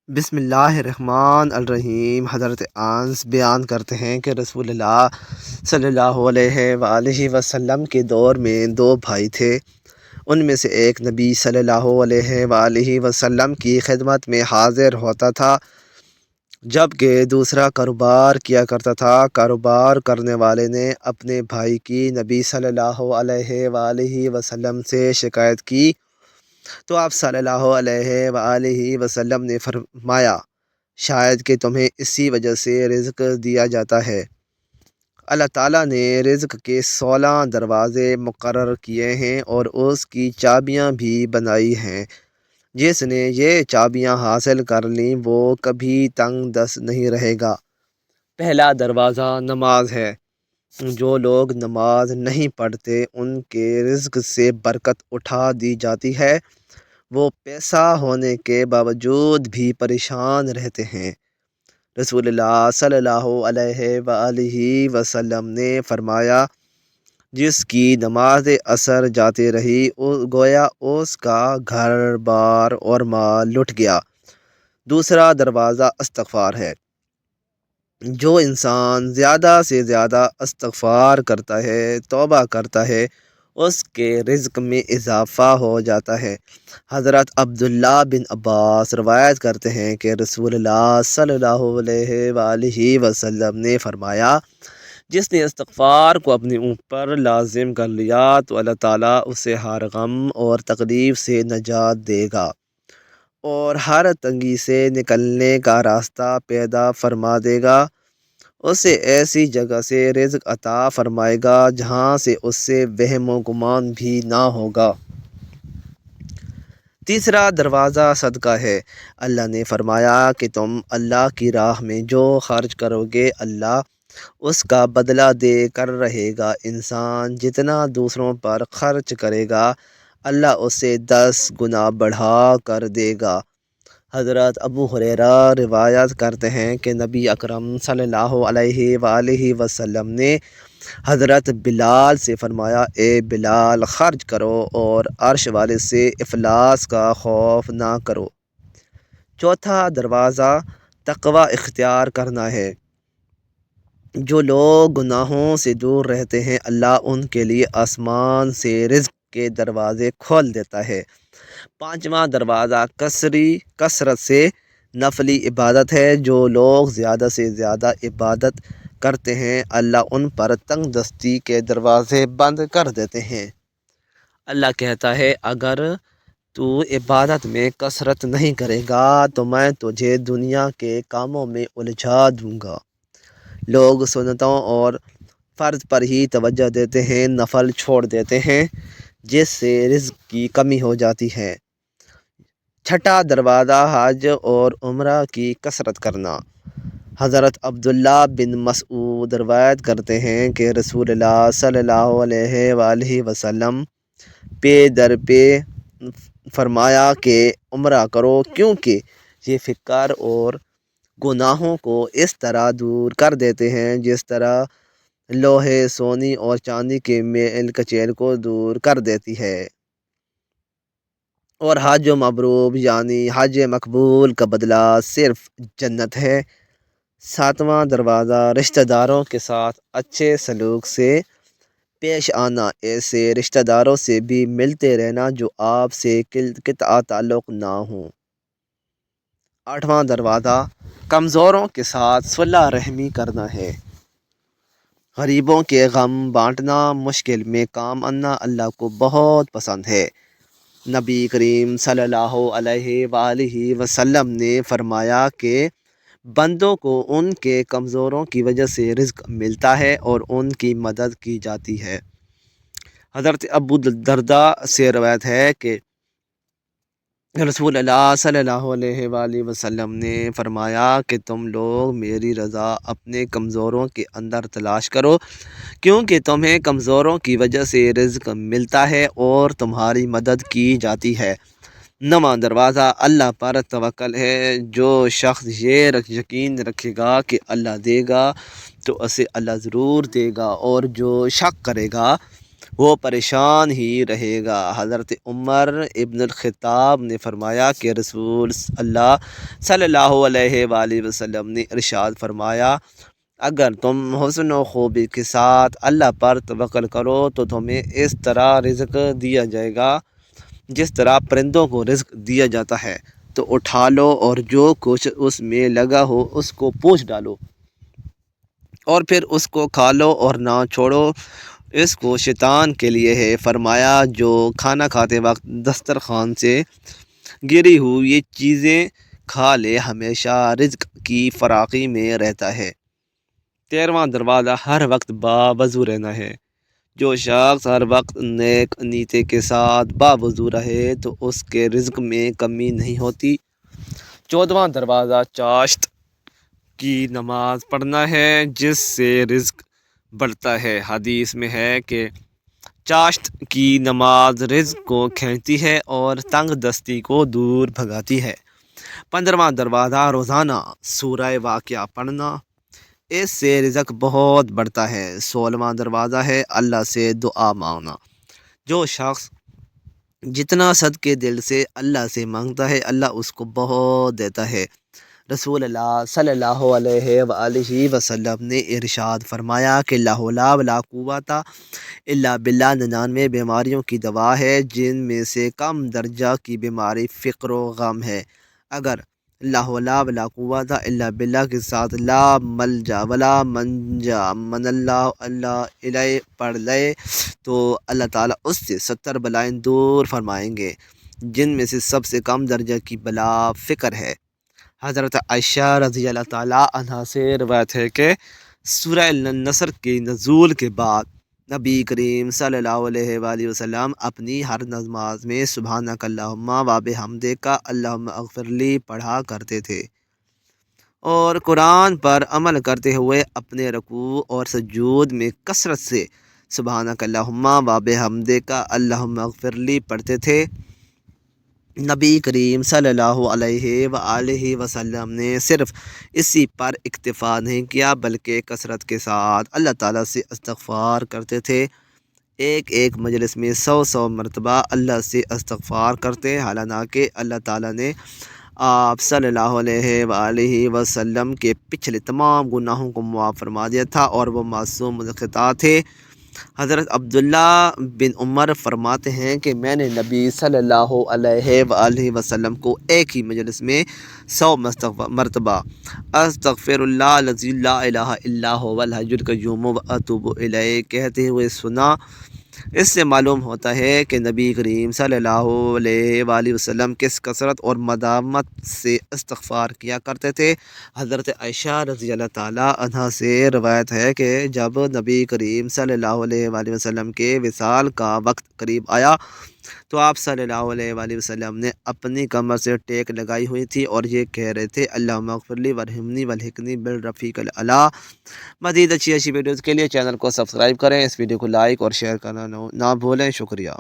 بسم اللہ الرحمن الرحیم۔ حضرت انس بیان کرتے ہیں کہ رسول اللہ صلی اللہ علیہ وآلہ وسلم کے دور میں دو بھائی تھے۔ ان میں سے ایک نبی صلی اللہ علیہ وآلہ وسلم کی خدمت میں حاضر ہوتا تھا، جبکہ دوسرا کاروبار کیا کرتا تھا۔ کاروبار کرنے والے نے اپنے بھائی کی نبی صلی اللہ علیہ وآلہ وسلم سے شکایت کی تو آپ صلی اللہ علیہ وآلہ وسلم نے فرمایا، شاید کہ تمہیں اسی وجہ سے رزق دیا جاتا ہے۔ اللہ تعالیٰ نے رزق کے 16 دروازے مقرر کیے ہیں اور اس کی چابیاں بھی بنائی ہیں۔ جس نے یہ چابیاں حاصل کر لیں وہ کبھی تنگ دست نہیں رہے گا۔ پہلا دروازہ نماز ہے۔ جو لوگ نماز نہیں پڑھتے ان کے رزق سے برکت اٹھا دی جاتی ہے۔ وہ پیسہ ہونے کے باوجود بھی پریشان رہتے ہیں۔ رسول اللہ صلی اللہ علیہ وآلہ وسلم نے فرمایا، جس کی نماز اثر جاتی رہی گویا اس کا گھر بار اور مال لٹ گیا۔ دوسرا دروازہ استغفار ہے۔ جو انسان زیادہ سے زیادہ استغفار کرتا ہے، توبہ کرتا ہے، اس کے رزق میں اضافہ ہو جاتا ہے۔ حضرت عبداللہ بن عباس روایت کرتے ہیں کہ رسول اللہ صلی اللہ علیہ وآلہ وسلم نے فرمایا، جس نے استغفار کو اپنے اوپر لازم کر لیا تو اللہ تعالیٰ اسے ہر غم اور تکلیف سے نجات دے گا اور ہر تنگی سے نکلنے کا راستہ پیدا فرما دے گا۔ اسے ایسی جگہ سے رزق عطا فرمائے گا جہاں سے اس سے وہم و گمان بھی نہ ہوگا۔ تیسرا دروازہ صدقہ ہے۔ اللہ نے فرمایا کہ تم اللہ کی راہ میں جو خرچ کرو گے اللہ اس کا بدلہ دے کر رہے گا۔ انسان جتنا دوسروں پر خرچ کرے گا اللہ اسے 10 گنا بڑھا کر دے گا۔ حضرت ابو ہریرہ روایت کرتے ہیں کہ نبی اکرم صلی اللہ علیہ وآلہ وسلم نے حضرت بلال سے فرمایا، اے بلال خرچ کرو اور عرش والے سے افلاس کا خوف نہ کرو۔ چوتھا دروازہ تقوی اختیار کرنا ہے۔ جو لوگ گناہوں سے دور رہتے ہیں اللہ ان کے لیے آسمان سے رزق کے دروازے کھول دیتا ہے۔ پانچواں دروازہ کثرت سے نفلی عبادت ہے۔ جو لوگ زیادہ سے زیادہ عبادت کرتے ہیں اللہ ان پر تنگ دستی کے دروازے بند کر دیتے ہیں۔ اللہ کہتا ہے، اگر تو عبادت میں کثرت نہیں کرے گا تو میں تجھے دنیا کے کاموں میں الجھا دوں گا۔ لوگ سنتوں اور فرض پر ہی توجہ دیتے ہیں، نفل چھوڑ دیتے ہیں، جس سے رزق کی کمی ہو جاتی ہے۔ چھٹا دروازہ حج اور عمرہ کی کثرت کرنا۔ حضرت عبداللہ بن مسعود روایت کرتے ہیں کہ رسول اللہ صلی اللہ علیہ وآلہ وسلم پے در پے فرمایا کہ عمرہ کرو، کیونکہ یہ فقر اور گناہوں کو اس طرح دور کر دیتے ہیں جس طرح لوہے، سونے اور چاندی کے میل کچیل کو دور کر دیتی ہے۔ اور حج مبرور یعنی حج مقبول کا بدلہ صرف جنت ہے۔ ساتواں دروازہ رشتہ داروں کے ساتھ اچھے سلوک سے پیش آنا۔ ایسے رشتہ داروں سے بھی ملتے رہنا جو آپ سے قطع تعلق نہ ہوں۔ آٹھواں دروازہ کمزوروں کے ساتھ صلہ رحمی کرنا ہے۔ غریبوں کے غم بانٹنا، مشکل میں کام آنا اللہ کو بہت پسند ہے۔ نبی کریم صلی اللہ علیہ وآلہ وسلم نے فرمایا کہ بندوں کو ان کے کمزوروں کی وجہ سے رزق ملتا ہے اور ان کی مدد کی جاتی ہے۔ حضرت ابو درداء سے روایت ہے کہ رسول اللہ صلی اللہ علیہ وآلہ وسلم نے فرمایا کہ تم لوگ میری رضا اپنے کمزوروں کے اندر تلاش کرو، کیونکہ تمہیں کمزوروں کی وجہ سے رزق ملتا ہے اور تمہاری مدد کی جاتی ہے۔ نواں دروازہ اللہ پر توکل ہے۔ جو شخص یہ یقین رکھے گا کہ اللہ دے گا تو اسے اللہ ضرور دے گا، اور جو شک کرے گا وہ پریشان ہی رہے گا۔ حضرت عمر ابن الخطاب نے فرمایا کہ رسول اللہ صلی اللہ علیہ وآلہ وسلم نے ارشاد فرمایا، اگر تم حسن و خوبی کے ساتھ اللہ پر توکل کرو تو تمہیں اس طرح رزق دیا جائے گا جس طرح پرندوں کو رزق دیا جاتا ہے، تو اٹھا لو اور جو کچھ اس میں لگا ہو اس کو پوچھ ڈالو اور پھر اس کو کھا لو اور نہ چھوڑو، اس کو شیطان کے لیے ہے۔ فرمایا جو کھانا کھاتے وقت دسترخوان سے گری ہوئی یہ چیزیں کھا لے ہمیشہ رزق کی فراخی میں رہتا ہے۔ 13واں دروازہ ہر وقت باوضو رہنا ہے۔ جو شخص ہر وقت نیک نیتی کے ساتھ باوضو رہے تو اس کے رزق میں کمی نہیں ہوتی۔ 14واں دروازہ چاشت کی نماز پڑھنا ہے جس سے رزق بڑھتا ہے۔ حدیث میں ہے کہ چاشت کی نماز رزق کو کھینچتی ہے اور تنگ دستی کو دور بھگاتی ہے۔ 15واں دروازہ روزانہ سورہ واقعہ پڑھنا، اس سے رزق بہت بڑھتا ہے۔ 16واں دروازہ ہے اللہ سے دعا مانگنا۔ جو شخص جتنا صدقے دل سے اللہ سے مانگتا ہے اللہ اس کو بہت دیتا ہے۔ رسول اللہ صلی اللہ علیہ وآلہ وسلم نے ارشاد فرمایا کہ لا حول ولا قوت الا باللہ 99 بیماریوں کی دوا ہے جن میں سے کم درجہ کی بیماری فقر و غم ہے۔ اگر لا حول ولا قوت الا باللہ کے ساتھ لا ملجا ولا منجا من اللہ اللہ الیہ پڑھ لے تو اللہ تعالیٰ اس سے 70 بلائیں دور فرمائیں گے، جن میں سے سب سے کم درجہ کی بلا فقر ہے۔ حضرت عائشہ رضی اللہ تعالیٰ عنہ سے روایت ہے کہ سورہ النصر کے نزول کے بعد نبی کریم صلی اللہ علیہ وآلہ وسلم اپنی ہر نماز میں سبحانک اللہم و بحمدک اللہم اغفر لی پڑھا کرتے تھے، اور قرآن پر عمل کرتے ہوئے اپنے رکوع اور سجود میں کثرت سے سبحانک اللہم و بحمدک اللہم اغفر لی پڑھتے تھے۔ نبی کریم صلی اللہ علیہ وآلہ وسلم نے صرف اسی پر اکتفا نہیں کیا بلکہ کثرت کے ساتھ اللہ تعالیٰ سے استغفار کرتے تھے۔ ایک مجلس میں 100 مرتبہ اللہ سے استغفار کرتے، حالانکہ اللہ تعالیٰ نے آپ صلی اللہ علیہ وآلہ وسلم کے پچھلے تمام گناہوں کو معاف فرما دیا تھا اور وہ معصوم الخطا تھے۔ حضرت عبداللہ بن عمر فرماتے ہیں کہ میں نے نبی صلی اللہ علیہ وآلہ وسلم کو ایک ہی مجلس میں 100 مرتبہ استغفر اللہ الذی لا الہ الا هو الحی القیوم واتوب الیہ کہتے ہوئے سنا۔ اس سے معلوم ہوتا ہے کہ نبی کریم صلی اللہ علیہ وآلہ وسلم کس کثرت اور مداومت سے استغفار کیا کرتے تھے۔ حضرت عائشہ رضی اللہ تعالیٰ عنہ سے روایت ہے کہ جب نبی کریم صلی اللہ علیہ وآلہ وسلم کے وصال کا وقت قریب آیا تو آپ صلی اللہ علیہ وآلہ وسلم نے اپنی کمر سے ٹیک لگائی ہوئی تھی اور یہ کہہ رہے تھے اللہم اغفر لی ورحمنی والحقنی بالرفیق الاعلیٰ۔ مزید اچھی ویڈیوز کے لیے چینل کو سبسکرائب کریں، اس ویڈیو کو لائک اور شیئر کرنا نہ بھولیں۔ شکریہ۔